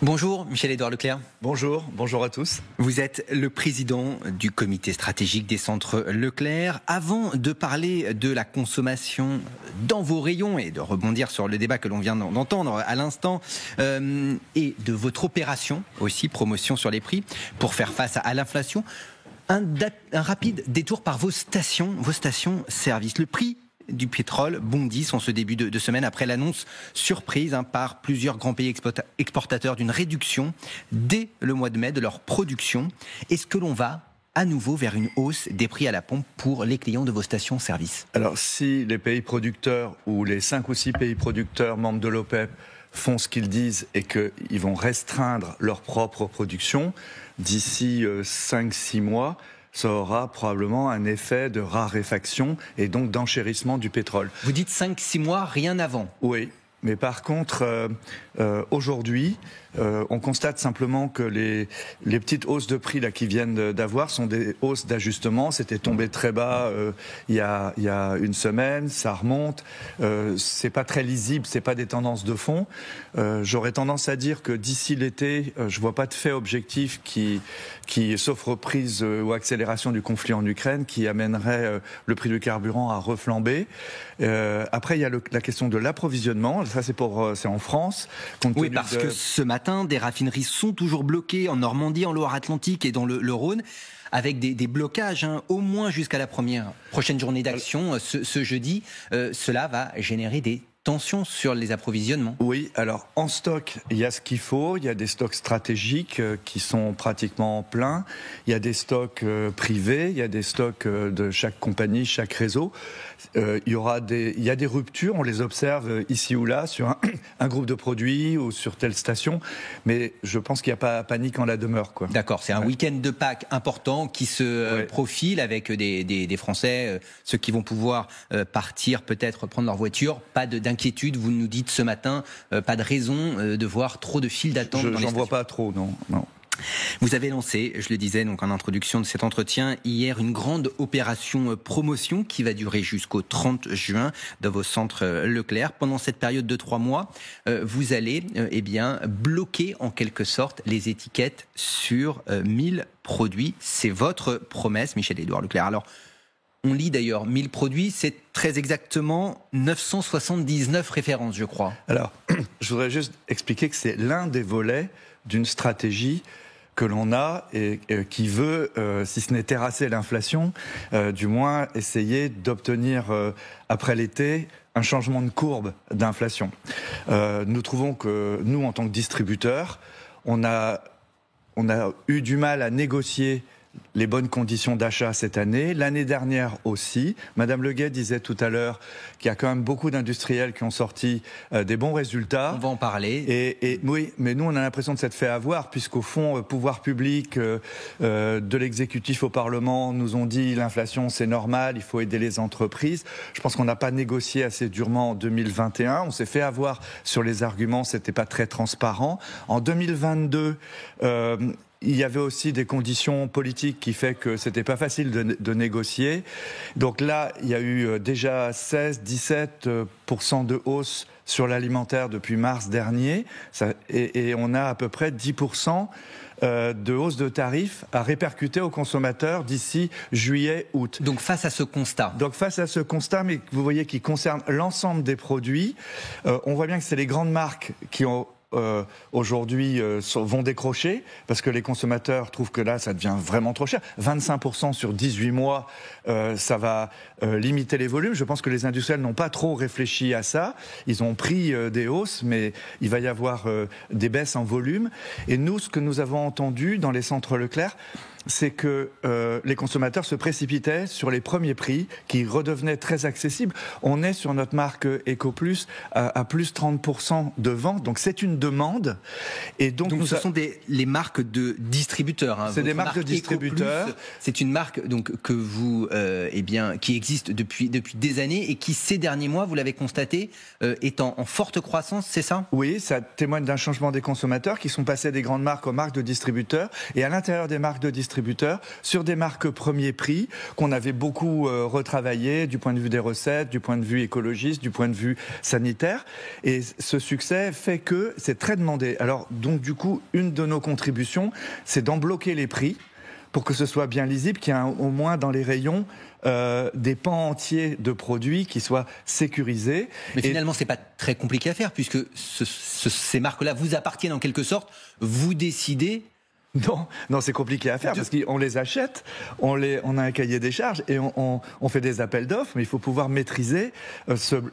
Bonjour Michel-Édouard Leclerc. Bonjour à tous. Vous êtes le président du comité stratégique des centres Leclerc. Avant de parler de la consommation dans vos rayons et de rebondir sur le débat que l'on vient d'entendre à l'instant et de votre opération aussi, promotion sur les prix, pour faire face à l'inflation, un rapide détour par vos stations-service. Le prix du pétrole bondit en ce début de semaine après l'annonce surprise par plusieurs grands pays exportateurs d'une réduction dès le mois de mai de leur production. Est-ce que l'on va à nouveau vers une hausse des prix à la pompe pour les clients de vos stations-service? Alors si les pays producteurs ou les 5 ou 6 pays producteurs membres de l'OPEP font ce qu'ils disent et qu'ils vont restreindre leur propre production d'ici 5-6 mois, ça aura probablement un effet de raréfaction et donc d'enchérissement du pétrole. Vous dites 5-6 mois, rien avant. Oui, mais par contre, aujourd'hui, on constate simplement que les petites hausses de prix là qui viennent d'avoir sont des hausses d'ajustement. C'était tombé très bas il y a une semaine, ça remonte. C'est pas très lisible, c'est pas des tendances de fond. J'aurais tendance à dire que d'ici l'été, je vois pas de fait objectif qui sauf reprise ou accélération du conflit en Ukraine, qui amènerait le prix du carburant à reflamber. Après, il y a la question de l'approvisionnement. Ça, c'est en France. Oui, parce que ce matin, des raffineries sont toujours bloquées en Normandie, en Loire-Atlantique et dans le Rhône, avec des blocages, au moins jusqu'à la prochaine journée d'action, ce jeudi. Cela va générer des tensions sur les approvisionnements. Oui, alors en stock, il y a ce qu'il faut. Il y a des stocks stratégiques qui sont pratiquement pleins. Il y a des stocks privés. Il y a des stocks de chaque compagnie, chaque réseau. Il y a des ruptures. On les observe ici ou là sur un groupe de produits ou sur telle station. Mais je pense qu'il n'y a pas panique en la demeure, quoi. D'accord, c'est un week-end de Pâques important qui se profile avec des Français, ceux qui vont pouvoir partir, peut-être prendre leur voiture. Pas d'inquiétude, vous nous dites ce matin, pas de raison de voir trop de files d'attente dans les stations. J'en vois pas trop, non. Vous avez lancé, je le disais donc en introduction de cet entretien, hier une grande opération promotion qui va durer jusqu'au 30 juin dans vos centres Leclerc. Pendant cette période de 3 mois, vous allez bloquer en quelque sorte les étiquettes sur 1000 produits. C'est votre promesse, Michel-Édouard Leclerc. Alors, on lit d'ailleurs 1000 produits, c'est très exactement 979 références, je crois. Alors, je voudrais juste expliquer que c'est l'un des volets d'une stratégie que l'on a et qui veut, si ce n'est terrasser l'inflation, du moins essayer d'obtenir, après l'été, un changement de courbe d'inflation. Nous trouvons que nous, en tant que distributeurs, on a eu du mal à négocier les bonnes conditions d'achat cette année. L'année dernière aussi. Madame Leguet disait tout à l'heure qu'il y a quand même beaucoup d'industriels qui ont sorti des bons résultats. On va en parler. Et oui, mais nous, on a l'impression de s'être fait avoir, puisqu'au fond, pouvoir public, de l'exécutif au Parlement, nous ont dit l'inflation, c'est normal, il faut aider les entreprises. Je pense qu'on n'a pas négocié assez durement en 2021. On s'est fait avoir sur les arguments, c'était pas très transparent. En 2022, il y avait aussi des conditions politiques qui fait que c'était pas facile de négocier. Donc là, il y a eu déjà 16-17% de hausse sur l'alimentaire depuis mars dernier. Et on a à peu près 10% de hausse de tarifs à répercuter aux consommateurs d'ici juillet-août. Donc face à ce constat. Mais vous voyez qui concerne l'ensemble des produits, on voit bien que c'est les grandes marques qui ont aujourd'hui vont décrocher parce que les consommateurs trouvent que là ça devient vraiment trop cher. 25% sur 18 mois, ça va limiter les volumes. Je pense que les industriels n'ont pas trop réfléchi à ça. Ils ont pris des hausses, mais il va y avoir des baisses en volume. Et nous, ce que nous avons entendu dans les centres Leclerc, c'est que les consommateurs se précipitaient sur les premiers prix qui redevenaient très accessibles. On est sur notre marque EcoPlus à plus 30% de vente, donc c'est une demande. Et donc ce sont les marques de distributeurs. C'est des marques de distributeurs. EcoPlus, c'est une marque donc que vous qui existe depuis des années et qui ces derniers mois, vous l'avez constaté, est en forte croissance, c'est ça ? Oui, ça témoigne d'un changement des consommateurs qui sont passés des grandes marques aux marques de distributeurs. Et à l'intérieur des marques de distributeurs, distributeurs sur des marques premier prix qu'on avait beaucoup retravaillées du point de vue des recettes, du point de vue écologiste, du point de vue sanitaire. Et ce succès fait que c'est très demandé. Alors, donc, du coup, une de nos contributions, c'est d'en bloquer les prix pour que ce soit bien lisible, qu'il y ait au moins dans les rayons des pans entiers de produits qui soient sécurisés. Mais finalement, c'est pas très compliqué à faire, puisque ces marques-là vous appartiennent en quelque sorte. Vous décidez. Non, c'est compliqué à faire parce qu'on les achète, on a un cahier des charges et on fait des appels d'offres, mais il faut pouvoir maîtriser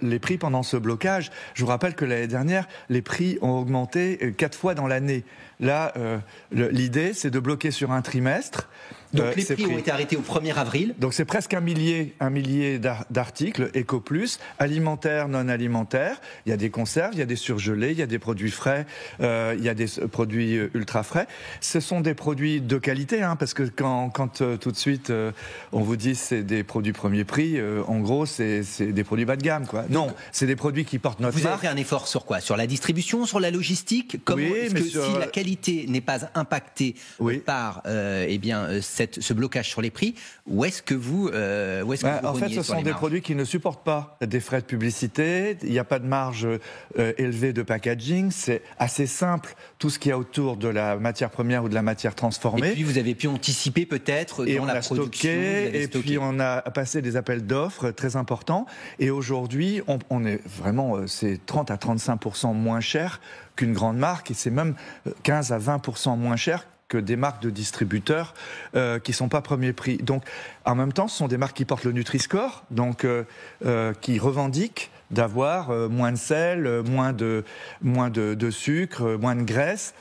les prix pendant ce blocage. Je vous rappelle que l'année dernière, les prix ont augmenté 4 fois dans l'année. Là, l'idée, c'est de bloquer sur un trimestre. Donc les prix ont été arrêtés au 1er avril. Donc c'est presque un millier d'articles, Ecoplus, alimentaires, non alimentaires. Il y a des conserves, il y a des surgelés, il y a des produits frais, il y a des produits ultra frais. Ce sont des produits de qualité, parce que quand tout de suite on vous dit c'est des produits premier prix, en gros c'est des produits bas de gamme, quoi. Non, c'est des produits qui portent notre marque. Vous avez fait un effort sur quoi ? Sur la distribution, sur la logistique ? Comment est-ce que si la qualité n'est pas impactée par ce blocage sur les prix, où est-ce que vous en fait, ce sont des produits qui ne supportent pas des frais de publicité, il n'y a pas de marge élevée de packaging, c'est assez simple, tout ce qu'il y a autour de la matière première ou de la matière transformée. Et puis vous avez pu anticiper peut-être dans la production. Puis on a passé des appels d'offres très importants, et aujourd'hui, on est vraiment, c'est 30 à 35% moins cher qu'une grande marque, et c'est même 15 à 20% moins cher que des marques de distributeurs qui ne sont pas premier prix. Donc, en même temps, ce sont des marques qui portent le Nutri-Score, donc qui revendiquent d'avoir moins de sel, moins de sucre, moins de graisse.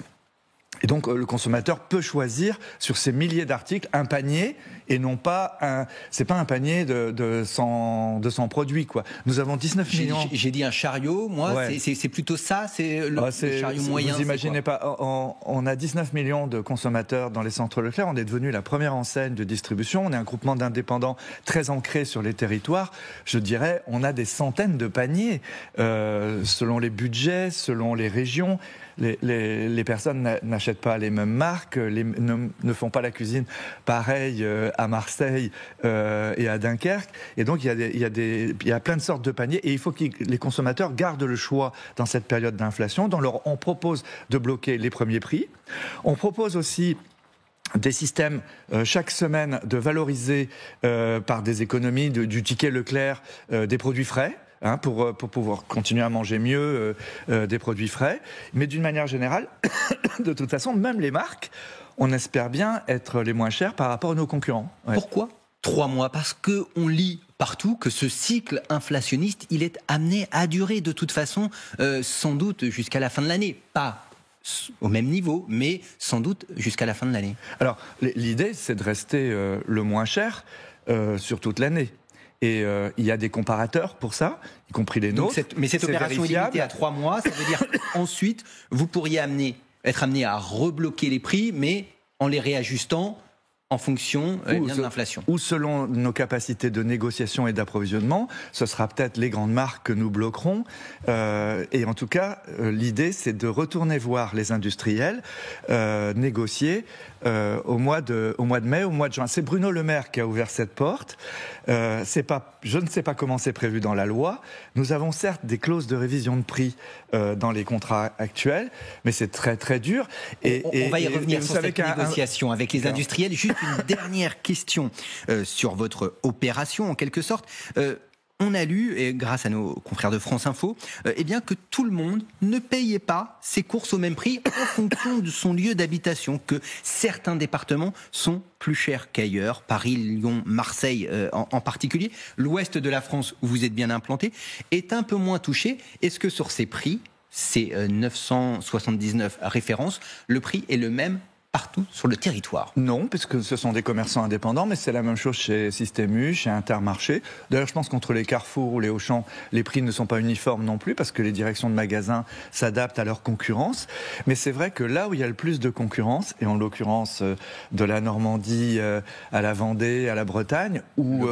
Et donc, le consommateur peut choisir sur ces milliers d'articles un panier, et non pas c'est pas un panier de 100 produits, quoi. Nous avons 19 millions. J'ai dit un chariot, moi, c'est plutôt ça, c'est le chariot moyen. Vous imaginez pas, on a 19 millions de consommateurs dans les centres Leclerc, on est devenu la première enseigne de distribution, on est un groupement d'indépendants très ancré sur les territoires. Je dirais, on a des centaines de paniers, selon les budgets, selon les régions. Les personnes n'achètent pas les mêmes marques, ne font pas la cuisine pareil à Marseille et à Dunkerque. Et donc, il y a plein de sortes de paniers. Et il faut que les consommateurs gardent le choix dans cette période d'inflation. On propose de bloquer les premiers prix. On propose aussi des systèmes chaque semaine de valoriser par des économies du ticket Leclerc des produits frais. Pour pouvoir continuer à manger mieux des produits frais. Mais d'une manière générale, de toute façon, même les marques, on espère bien être les moins chers par rapport à nos concurrents. Ouais. Pourquoi 3 mois ? Parce qu'on lit partout que ce cycle inflationniste, il est amené à durer de toute façon, sans doute jusqu'à la fin de l'année. Pas au même niveau, mais sans doute jusqu'à la fin de l'année. Alors, l'idée, c'est de rester le moins cher sur toute l'année. Et il y a des comparateurs pour ça, y compris les nôtres. Mais cette opération est limitée à 3 mois. Ça veut dire qu'ensuite, vous pourriez être amené à rebloquer les prix, mais en les réajustant en fonction de l'inflation. Ou selon nos capacités de négociation et d'approvisionnement, ce sera peut-être les grandes marques que nous bloquerons. Et en tout cas, l'idée, c'est de retourner voir les industriels, négocier au mois de mai, au mois de juin. C'est Bruno Le Maire qui a ouvert cette porte. Je ne sais pas comment c'est prévu dans la loi. Nous avons certes des clauses de révision de prix dans les contrats actuels, mais c'est très très dur. On va y revenir sur cette négociation avec les industriels. Juste une dernière question sur votre opération, en quelque sorte. On a lu, et grâce à nos confrères de France Info, que tout le monde ne payait pas ses courses au même prix en fonction de son lieu d'habitation, que certains départements sont plus chers qu'ailleurs, Paris, Lyon, Marseille en particulier. L'ouest de la France, où vous êtes bien implanté, est un peu moins touché. Est-ce que sur ces prix, ces 979 références, le prix est le même partout sur le territoire? Non, puisque ce sont des commerçants indépendants, mais c'est la même chose chez Système U, chez Intermarché. D'ailleurs, je pense qu'entre les Carrefour ou les Auchan, les prix ne sont pas uniformes non plus, parce que les directions de magasins s'adaptent à leur concurrence. Mais c'est vrai que là où il y a le plus de concurrence, et en l'occurrence de la Normandie à la Vendée, à la Bretagne, où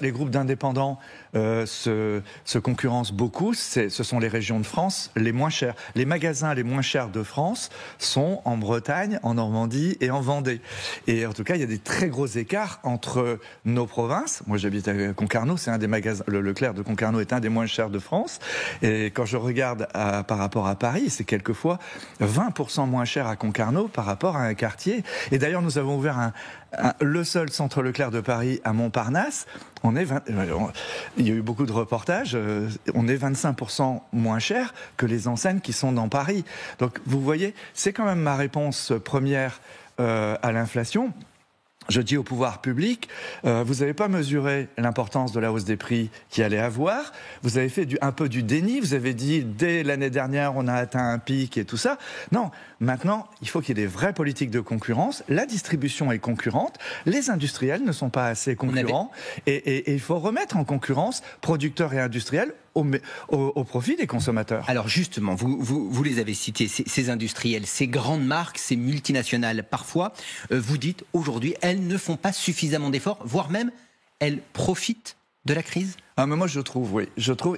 les groupes d'indépendants se concurrencent beaucoup, ce sont les régions de France les moins chères. Les magasins les moins chers de France sont en Bretagne, en Normandie, Normandie et en Vendée. Et en tout cas, il y a des très gros écarts entre nos provinces. Moi, j'habite à Concarneau, c'est un des magasins, le Leclerc de Concarneau est un des moins chers de France. Et quand je regarde par rapport à Paris, c'est quelquefois 20% moins cher à Concarneau par rapport à un quartier. Et d'ailleurs, nous avons ouvert le seul centre Leclerc de Paris à Montparnasse. Il y a eu beaucoup de reportages. On est 25% moins cher que les enseignes qui sont dans Paris. Donc, vous voyez, c'est quand même ma réponse première à l'inflation. Je dis au pouvoir public, vous n'avez pas mesuré l'importance de la hausse des prix qu'il allait avoir. Vous avez fait un peu du déni. Vous avez dit, dès l'année dernière, on a atteint un pic et tout ça. Non, maintenant, il faut qu'il y ait des vraies politiques de concurrence. La distribution est concurrente. Les industriels ne sont pas assez concurrents. Et il faut remettre en concurrence producteurs et industriels au profit des consommateurs. Alors justement, vous les avez cités, ces industriels, ces grandes marques, ces multinationales, parfois, vous dites aujourd'hui, elles ne font pas suffisamment d'efforts, voire même, elles profitent de la crise ? Mais moi je trouve, oui.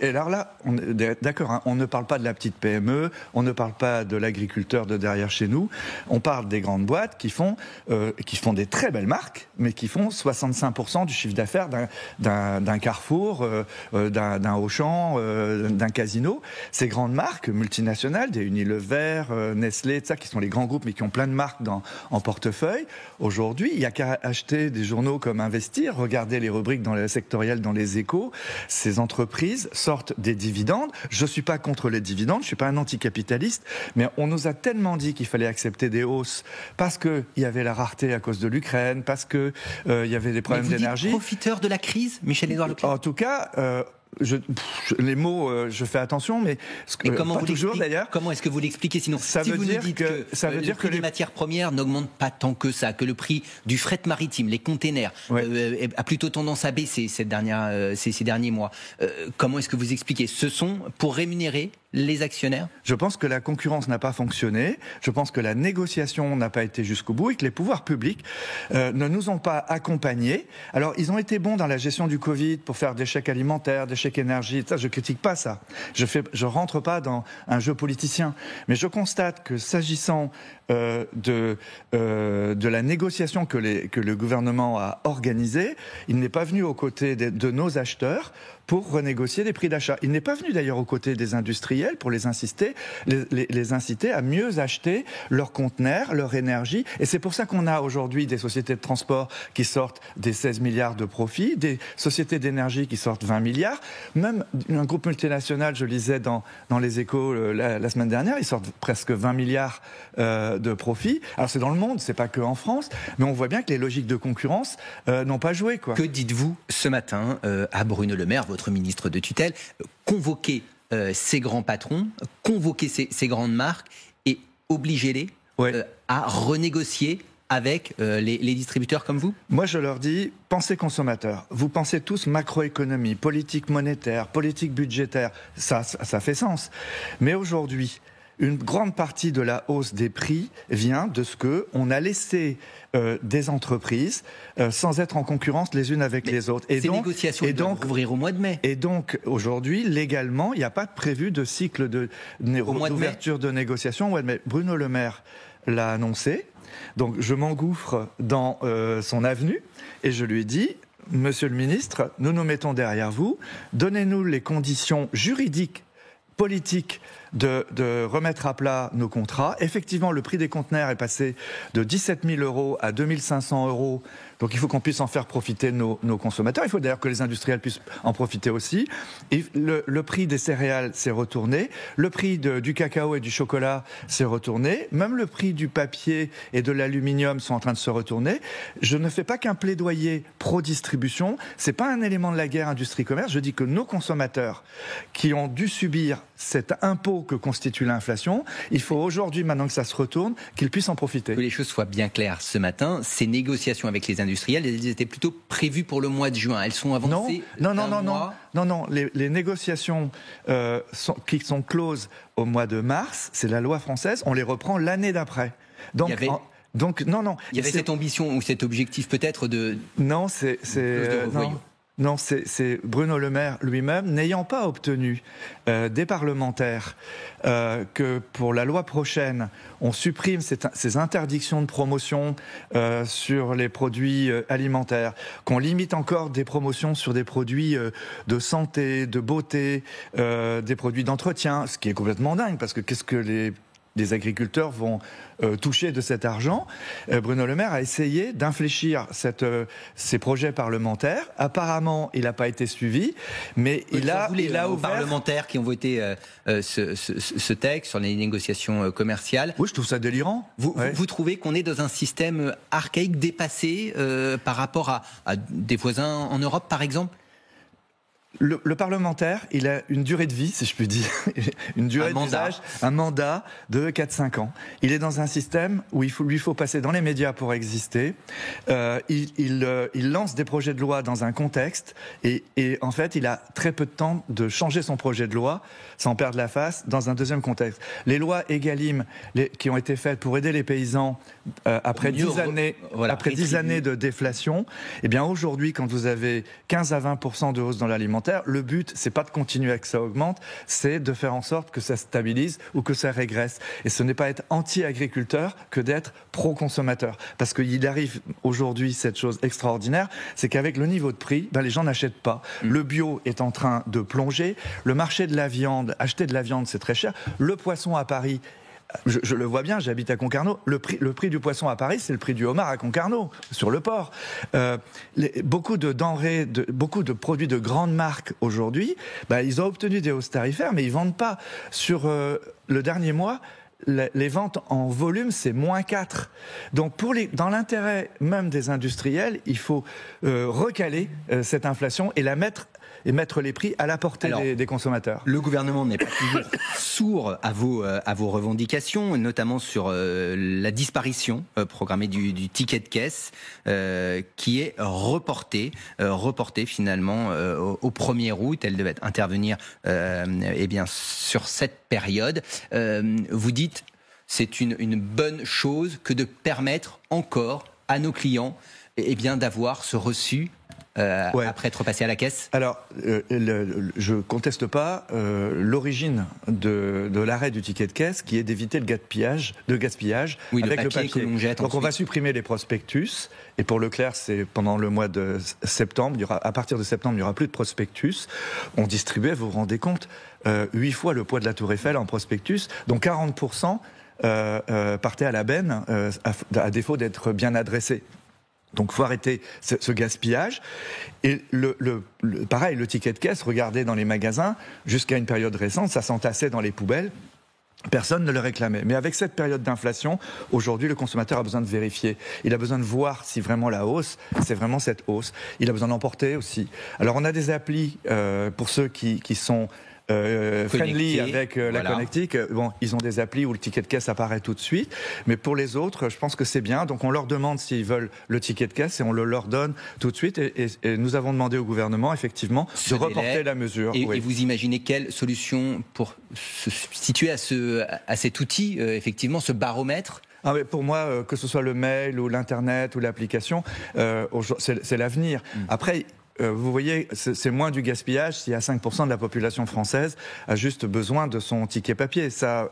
Et alors là, on est d'accord, hein, on ne parle pas de la petite PME, on ne parle pas de l'agriculteur de derrière chez nous, on parle des grandes boîtes qui font des très belles marques, mais qui font 65% du chiffre d'affaires d'un Carrefour, d'un Auchan, d'un Casino. Ces grandes marques multinationales, des Unilever, Nestlé, ça, qui sont les grands groupes, mais qui ont plein de marques en portefeuille. Aujourd'hui, il n'y a qu'à acheter des journaux comme Investir, regarder les rubriques sectorielles dans les Échos. Ces entreprises sortent des dividendes. Je ne suis pas contre les dividendes, je ne suis pas un anticapitaliste, mais on nous a tellement dit qu'il fallait accepter des hausses parce qu'il y avait la rareté à cause de l'Ukraine, parce qu'il y avait des problèmes d'énergie. Vous dites profiteur de la crise, Michel-Édouard Leclerc ? En tout cas... les mots, je fais attention, mais comment pas toujours d'ailleurs. Comment est-ce que vous l'expliquez sinon ? Ça veut dire que le prix des matières premières n'augmente pas tant que ça, que le prix du fret maritime, les containers, a plutôt tendance à baisser ces derniers mois. Comment est-ce que vous expliquez ? Ce sont pour rémunérer les actionnaires ? Je pense que la concurrence n'a pas fonctionné. Je pense que la négociation n'a pas été jusqu'au bout et que les pouvoirs publics ne nous ont pas accompagnés. Alors, ils ont été bons dans la gestion du Covid pour faire des chèques alimentaires, des chèques énergie. Ça, je critique pas ça. Je rentre pas dans un jeu politicien. Mais je constate que s'agissant de la négociation que le gouvernement a organisée, il n'est pas venu aux côtés de nos acheteurs pour renégocier les prix d'achat. Il n'est pas venu d'ailleurs aux côtés des industriels pour les inciter à mieux acheter leurs conteneurs, leur énergie. Et c'est pour ça qu'on a aujourd'hui des sociétés de transport qui sortent des 16 milliards de profits, des sociétés d'énergie qui sortent 20 milliards. Même un groupe multinational, je lisais dans les Échos la semaine dernière, ils sortent presque 20 milliards de profits. Alors c'est dans le monde, c'est pas que en France, mais on voit bien que les logiques de concurrence n'ont pas joué, quoi. Que dites-vous ce matin à Bruno Le Maire, votre ministre de tutelle, convoquer ces grands patrons, convoquer ces grandes marques et obliger-les à renégocier avec les distributeurs comme vous ? Moi, je leur dis, pensez consommateur. Vous pensez tous macroéconomie, politique monétaire, politique budgétaire. Ça fait sens. Mais aujourd'hui, une grande partie de la hausse des prix vient de ce qu'on a laissé des entreprises sans être en concurrence les unes avec les autres. Et ces négociations doivent ouvrir au mois de mai. Et donc, aujourd'hui, légalement, il n'y a pas de prévu de cycle d'ouverture de négociation au mois de mai. Bruno Le Maire l'a annoncé. Donc, je m'engouffre dans son avenue et je lui dis... Monsieur le ministre, nous nous mettons derrière vous. Donnez-nous les conditions juridiques, politiques, de remettre à plat nos contrats. Effectivement, le prix des conteneurs est passé de 17 000 € à 2 500 €. Donc il faut qu'on puisse en faire profiter nos consommateurs. Il faut d'ailleurs que les industriels puissent en profiter aussi. Et le prix des céréales s'est retourné. Le prix du cacao et du chocolat s'est retourné. Même le prix du papier et de l'aluminium sont en train de se retourner. Je ne fais pas qu'un plaidoyer pro-distribution. C'est pas un élément de la guerre industrie-commerce. Je dis que nos consommateurs qui ont dû subir cet impôt que constitue l'inflation, il faut aujourd'hui, maintenant que ça se retourne, qu'ils puissent en profiter. Que les choses soient bien claires ce matin, ces négociations avec les industriels, elles étaient plutôt prévues pour le mois de juin. Elles sont avancées Non. Les négociations qui sont closes au mois de mars, c'est la loi française, on les reprend l'année d'après. Donc, il y avait cette ambition ou cet objectif peut-être de... Non, Non, c'est Bruno Le Maire lui-même, n'ayant pas obtenu des parlementaires que pour la loi prochaine, on supprime ces interdictions de promotion sur les produits alimentaires, qu'on limite encore des promotions sur des produits de santé, de beauté, des produits d'entretien, ce qui est complètement dingue, parce que qu'est-ce que les agriculteurs vont toucher de cet argent. Bruno Le Maire a essayé d'infléchir ces projets parlementaires. Apparemment, il n'a pas été suivi, mais il a ouvert... parlementaires qui ont voté ce texte sur les négociations commerciales. Oui, je trouve ça délirant. Vous trouvez qu'on est dans un système archaïque, dépassé par rapport à des voisins en Europe, par exemple ? Le parlementaire, il a une durée de vie, si je puis dire, une durée d'usage, un mandat de 4-5 ans. Il est dans un système où lui faut passer dans les médias pour exister. Il lance des projets de loi dans un contexte et en fait, il a très peu de temps de changer son projet de loi sans perdre la face dans un deuxième contexte. Les lois Egalim qui ont été faites pour aider les paysans après 10 années de déflation, eh bien aujourd'hui, quand vous avez 15 à 20% de hausse dans l'alimentaire, le but, c'est pas de continuer à que ça augmente, c'est de faire en sorte que ça stabilise ou que ça régresse. Et ce n'est pas être anti-agriculteur que d'être pro-consommateur. Parce qu'il arrive aujourd'hui cette chose extraordinaire, c'est qu'avec le niveau de prix, les gens n'achètent pas. Le bio est en train de plonger. Le marché de la viande, acheter de la viande, c'est très cher. Le poisson à Paris... Je le vois bien, j'habite à Concarneau. Le prix du poisson à Paris, c'est le prix du homard à Concarneau, sur le port. Beaucoup de denrées, beaucoup de produits de grandes marques aujourd'hui, ils ont obtenu des hausses tarifaires, mais ils vendent pas. Sur le dernier mois, les ventes en volume, c'est -4. Donc, dans l'intérêt même des industriels, il faut recaler cette inflation et mettre les prix à la portée des consommateurs. Le gouvernement n'est pas toujours sourd à vos revendications, notamment sur la disparition programmée du ticket de caisse, qui est reportée finalement au 1er août. Elle devait intervenir sur cette période. Vous dites c'est une bonne chose que de permettre encore à nos clients d'avoir ce reçu après être passé à la caisse. Alors, je conteste pas l'origine de l'arrêt du ticket de caisse, qui est d'éviter le gaspillage avec le papier que l'on jette. Donc, on va supprimer les prospectus. Et pour Leclerc, c'est pendant le mois de septembre. À partir de septembre, il n'y aura plus de prospectus. On distribuait, vous vous rendez compte, 8 fois le poids de la Tour Eiffel en prospectus. Donc 40% partaient à la benne, à défaut d'être bien adressés. Donc, il faut arrêter ce gaspillage. Et pareil, le ticket de caisse, regardez dans les magasins, jusqu'à une période récente, ça s'entassait dans les poubelles. Personne ne le réclamait. Mais avec cette période d'inflation, aujourd'hui, le consommateur a besoin de vérifier. Il a besoin de voir si vraiment la hausse, c'est vraiment cette hausse. Il a besoin d'emporter aussi. Alors, on a des applis pour ceux qui sont... friendly avec la connectique. Ils ont des applis où le ticket de caisse apparaît tout de suite, mais pour les autres, je pense que c'est bien. Donc on leur demande s'ils veulent le ticket de caisse et on le leur donne tout de suite. Et nous avons demandé au gouvernement, effectivement, de reporter la mesure. Et vous imaginez quelle solution pour se situer à cet outil, effectivement, ce baromètre ? Mais pour moi, que ce soit le mail ou l'internet ou l'application, c'est l'avenir. Après, vous voyez, c'est moins du gaspillage si à 5% de la population française a juste besoin de son ticket papier. Ça,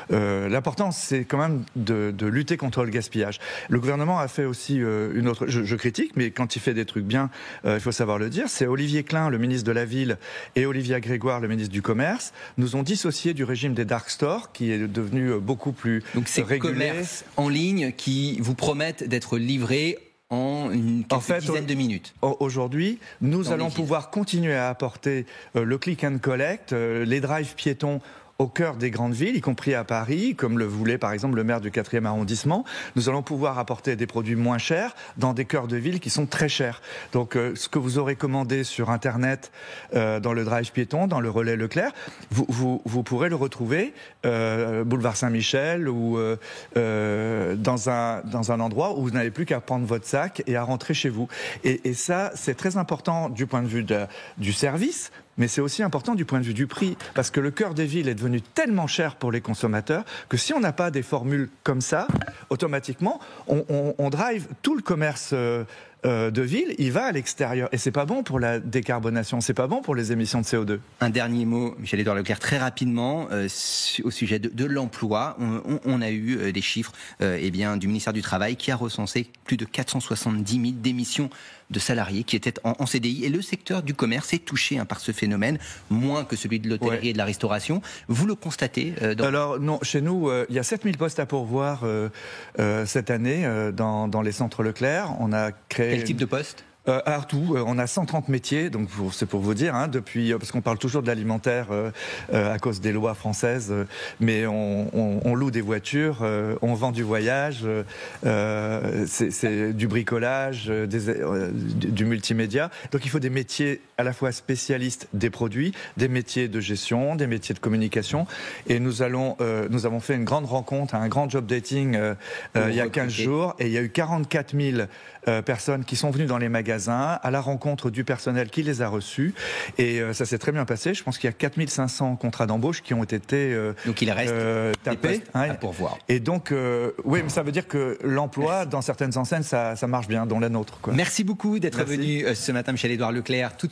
l'important, c'est quand même de lutter contre le gaspillage. Le gouvernement a fait aussi une autre... Je critique, mais quand il fait des trucs bien, il faut savoir le dire. C'est Olivier Klein, le ministre de la Ville, et Olivia Grégoire, le ministre du Commerce, nous ont dissociés du régime des dark stores, qui est devenu beaucoup plus régulé. Donc c'est commerces en ligne qui vous promettent d'être livrés en quelques dizaines de minutes. Aujourd'hui, nous allons pouvoir continuer à apporter le click and collect, les drives piétons au cœur des grandes villes, y compris à Paris, comme le voulait par exemple le maire du 4e arrondissement. Nous allons pouvoir apporter des produits moins chers dans des cœurs de ville qui sont très chers. Donc ce que vous aurez commandé sur Internet, dans le drive piéton, dans le relais Leclerc, vous pourrez le retrouver boulevard Saint-Michel ou dans un endroit où vous n'avez plus qu'à prendre votre sac et à rentrer chez vous. Et ça, c'est très important du point de vue du service, mais c'est aussi important du point de vue du prix, parce que le cœur des villes est devenu tellement cher pour les consommateurs que si on n'a pas des formules comme ça, automatiquement, on drive tout le commerce de ville, il va à l'extérieur. Et c'est pas bon pour la décarbonation, c'est pas bon pour les émissions de CO2. Un dernier mot, Michel-Édouard Leclerc, très rapidement, au sujet de l'emploi. On a eu des chiffres du ministère du Travail qui a recensé plus de 470 000 démissions de salariés qui étaient en CDI. Et le secteur du commerce est touché par ce phénomène, moins que celui de l'hôtellerie et de la restauration. Vous le constatez Alors non, chez nous, il y a 7000 postes à pourvoir cette année dans les centres Leclerc. On a créé... Quel type de poste ? Tout, on a 130 métiers, donc c'est pour vous dire, depuis, parce qu'on parle toujours de l'alimentaire à cause des lois françaises, mais on loue des voitures, on vend du voyage, c'est du bricolage, du multimédia. Donc il faut des métiers à la fois spécialistes des produits, des métiers de gestion, des métiers de communication. Et nous avons fait une grande rencontre, un grand job dating il y a 15 jours, et il y a eu 44 000 personnes qui sont venues dans les magasins à la rencontre du personnel qui les a reçus, et ça s'est très bien passé. Je pense qu'il y a 4500 contrats d'embauche qui ont été donc il reste tapés à pourvoir. Et donc oui, mais ça veut dire que l'emploi dans certaines enseignes ça marche bien, dont la nôtre, quoi. Merci beaucoup d'être venu ce matin, Michel-Édouard Leclerc. Tout de suite